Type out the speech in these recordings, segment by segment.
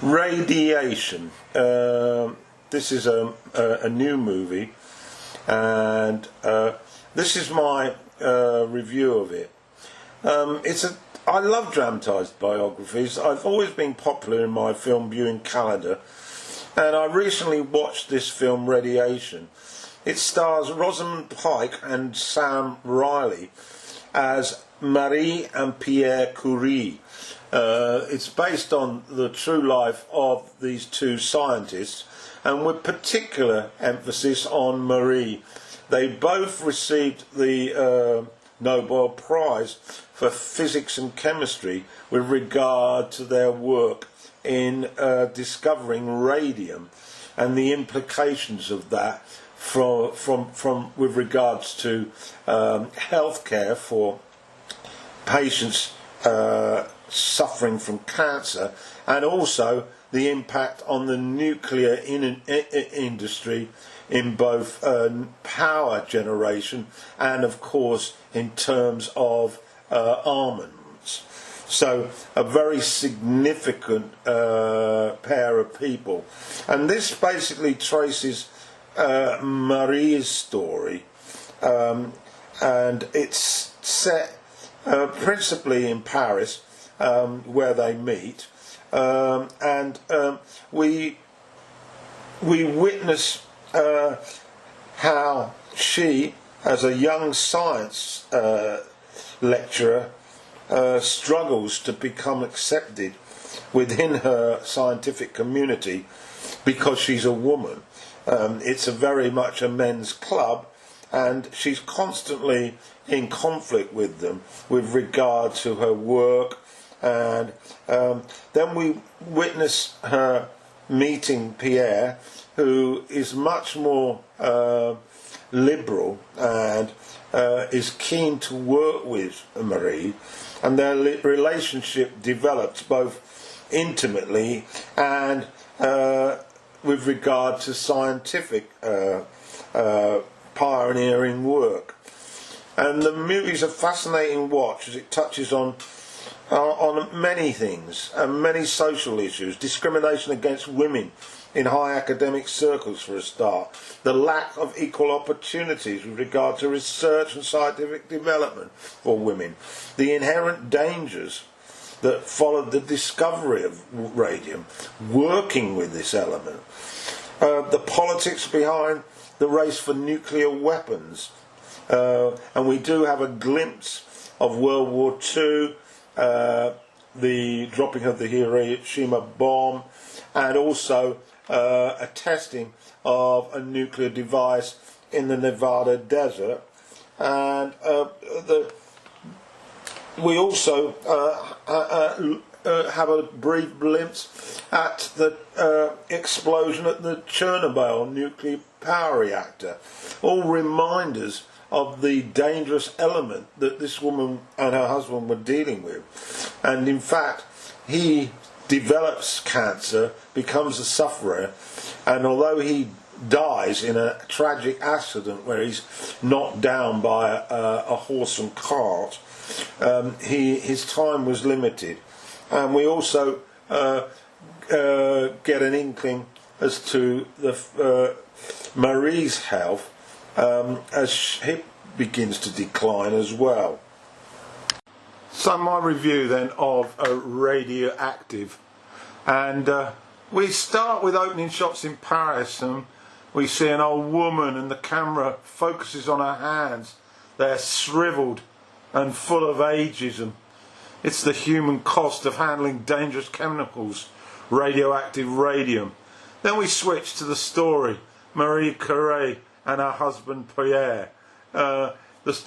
Radiation. This is a new movie, and this is my review of it. I love dramatised biographies. I've always been popular in my film viewing calendar, and I recently watched this film, Radiation. It stars Rosamund Pike and Sam Riley as Marie and Pierre Curie. It's based on the true life of these two scientists, and with particular emphasis on Marie. They both received the Nobel Prize for Physics and Chemistry with regard to their work in discovering radium and the implications of that from with regards to healthcare for patients suffering from cancer, and also the impact on the nuclear industry in both power generation and, of course, in terms of armaments. So a very significant pair of people. And this basically traces Marie's story, and it's set principally in Paris, where they meet, and we witness how she, as a young science lecturer, struggles to become accepted within her scientific community because she's a woman. It's very much a men's club, and she's constantly in conflict with them with regard to her work. And then we witness her meeting Pierre, who is much more liberal and is keen to work with Marie, and their relationship develops both intimately and with regard to scientific pioneering work. And the movie's a fascinating watch as it touches on many things and many social issues. Discrimination against women in high academic circles, for a start, the lack of equal opportunities with regard to research and scientific development for women, the inherent dangers that followed the discovery of radium, working with this element, the politics behind the race for nuclear weapons, and we do have a glimpse of World War II, the dropping of the Hiroshima bomb, and also a testing of a nuclear device in the Nevada desert. And we also have a brief glimpse at the explosion at the Chernobyl nuclear power reactor. All reminders of the dangerous element that this woman and her husband were dealing with. And in fact, he develops cancer, becomes a sufferer, and although he dies in a tragic accident where he's knocked down by a horse and cart, his time was limited. And we also get an inkling as to Marie's health as she begins to decline as well. So my review then of Radioactive, and we start with opening shots in Paris, and we see an old woman and the camera focuses on her hands. They're shriveled and full of ageism. It's the human cost of handling dangerous chemicals, radioactive radium. Then we switch to the story, Marie Curie and her husband Pierre. The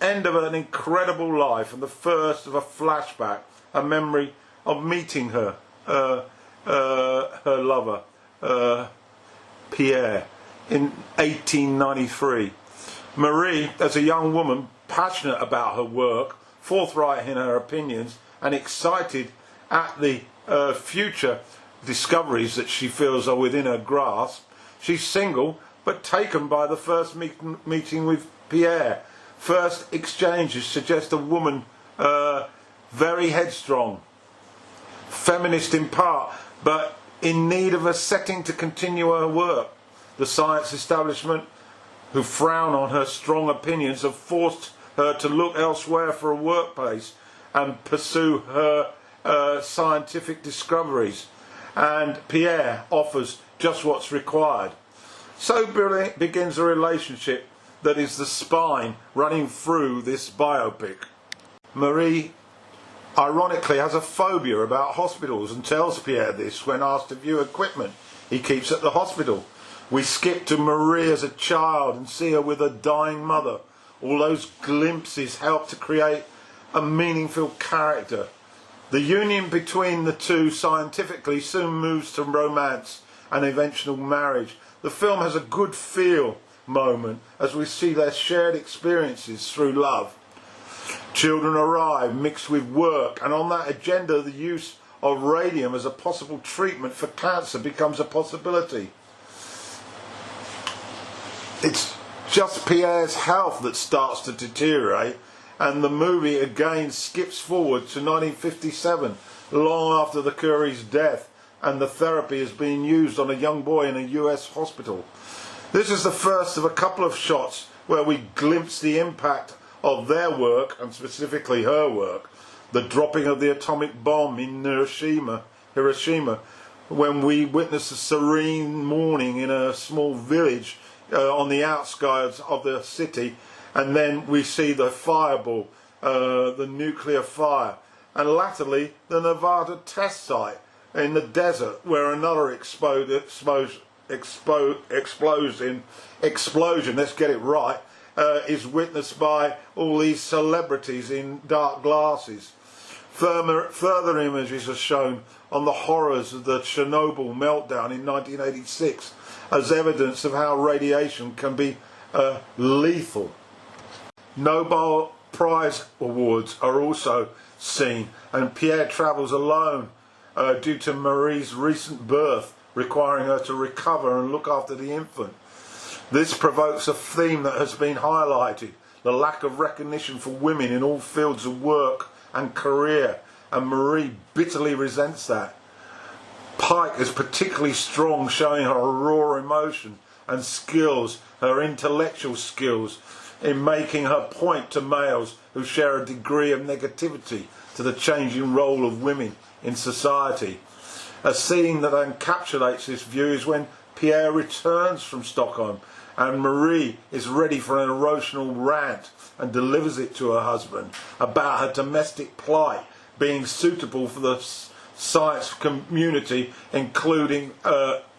end of an incredible life and the first of a flashback, a memory of meeting her lover, Pierre, in 1893. Marie, as a young woman, passionate about her work, forthright in her opinions, and excited at the future discoveries that she feels are within her grasp. She's single, but taken by the first meeting with Pierre. First exchanges suggest a woman very headstrong, feminist in part, but in need of a setting to continue her work. The science establishment, who frown on her strong opinions, have forced her to look elsewhere for a workplace and pursue her scientific discoveries. And Pierre offers just what's required. So begins a relationship that is the spine running through this biopic. Marie, ironically, has a phobia about hospitals and tells Pierre this when asked to view equipment he keeps at the hospital. We skip to Marie as a child and see her with her dying mother. All those glimpses help to create a meaningful character. The union between the two scientifically soon moves to romance and eventual marriage. The film has a good feel moment as we see their shared experiences through love. Children arrive mixed with work, and on that agenda the use of radium as a possible treatment for cancer becomes a possibility. It's just Pierre's health that starts to deteriorate, and the movie again skips forward to 1957, long after the Curie's death, and the therapy is being used on a young boy in a US hospital. This is the first of a couple of shots where we glimpse the impact of their work, and specifically her work, the dropping of the atomic bomb in Hiroshima, when we witness a serene morning in a small village on the outskirts of the city, and then we see the fireball, the nuclear fire, and latterly the Nevada test site in the desert, where another explosion, let's get it right, is witnessed by all these celebrities in dark glasses. Further images are shown on the horrors of the Chernobyl meltdown in 1986 as evidence of how radiation can be lethal. Nobel Prize awards are also seen, and Pierre travels alone due to Marie's recent birth, requiring her to recover and look after the infant. This provokes a theme that has been highlighted, the lack of recognition for women in all fields of work and career, and Marie bitterly resents that. Pike is particularly strong, showing her raw emotion and skills, her intellectual skills, in making her point to males who share a degree of negativity to the changing role of women in society. A scene that encapsulates this view is when Pierre returns from Stockholm and Marie is ready for an emotional rant and delivers it to her husband about her domestic plight being suitable for the science community, including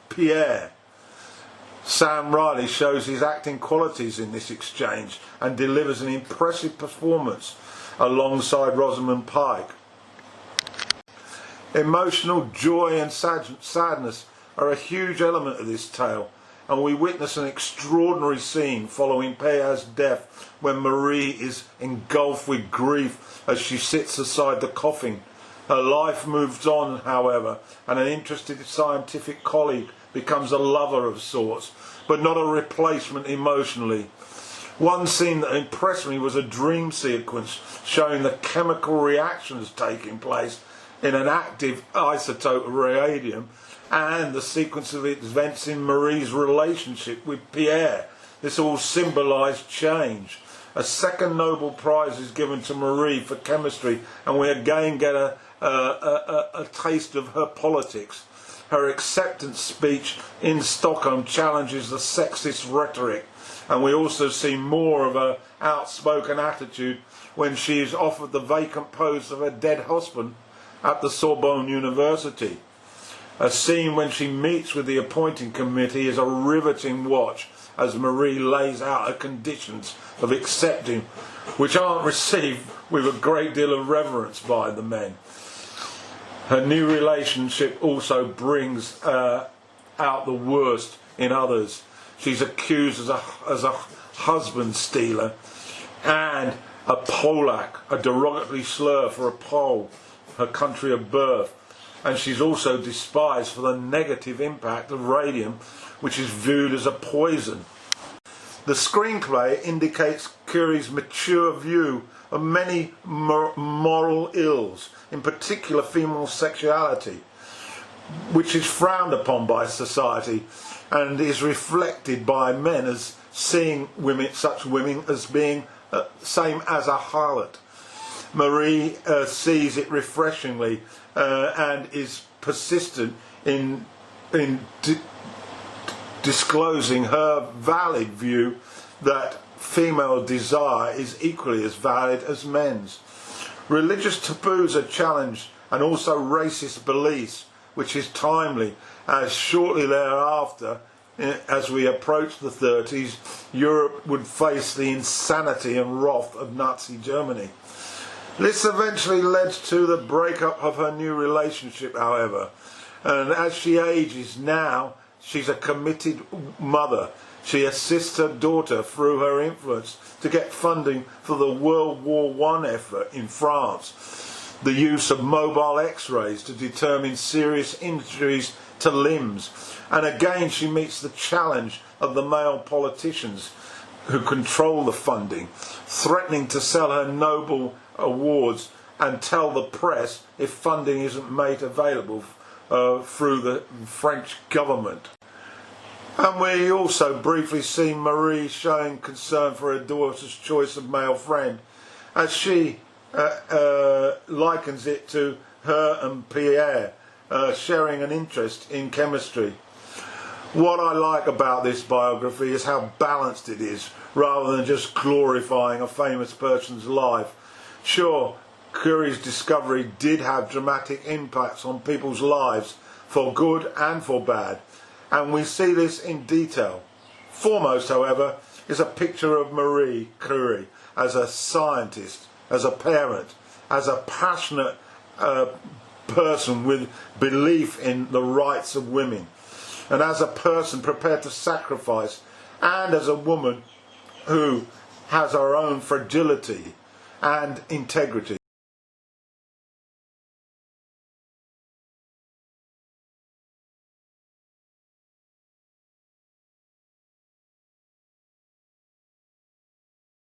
Pierre. Sam Riley shows his acting qualities in this exchange and delivers an impressive performance alongside Rosamund Pike. Emotional joy and sadness are a huge element of this tale, and we witness an extraordinary scene following Pierre's death when Marie is engulfed with grief as she sits aside the coffin. Her life moves on, however, and an interested scientific colleague becomes a lover of sorts, but not a replacement emotionally. One scene that impressed me was a dream sequence showing the chemical reactions taking place in an active isotope of radium, and the sequence of events in Marie's relationship with Pierre. This all symbolised change. A second Nobel Prize is given to Marie for chemistry, and we again get a taste of her politics. Her acceptance speech in Stockholm challenges the sexist rhetoric, and we also see more of her outspoken attitude when she is offered the vacant post of her dead husband at the Sorbonne University. A scene when she meets with the appointing committee is a riveting watch as Marie lays out her conditions of accepting, which aren't received with a great deal of reverence by the men. Her new relationship also brings out the worst in others. She's accused as a husband stealer and a Polak, a derogatory slur for a Pole, her country of birth. And she's also despised for the negative impact of radium, which is viewed as a poison. The screenplay indicates Curie's mature view of many moral ills, in particular female sexuality. which is frowned upon by society and is reflected by men as seeing such women as being same as a harlot. Marie sees it refreshingly and is persistent in disclosing her valid view that female desire is equally as valid as men's. Religious taboos are challenged, and also racist beliefs, which is timely, as shortly thereafter, as we approach the 30s, Europe would face the insanity and wrath of Nazi Germany. This eventually led to the breakup of her new relationship, however, and as she ages now, she's a committed mother. She assists her daughter through her influence to get funding for the World War I effort in France, the use of mobile x-rays to determine serious injuries to limbs, and again she meets the challenge of the male politicians who control the funding, threatening to sell her Nobel awards and tell the press if funding isn't made available through the French government. And we also briefly see Marie showing concern for her daughter's choice of male friend, as she likens it to her and Pierre sharing an interest in chemistry. What I like about this biography is how balanced it is, rather than just glorifying a famous person's life. Sure, Curie's discovery did have dramatic impacts on people's lives, for good and for bad, and we see this in detail. Foremost, however, is a picture of Marie Curie as a scientist, as a parent, as a passionate person with belief in the rights of women, and as a person prepared to sacrifice, and as a woman who has her own fragility and integrity.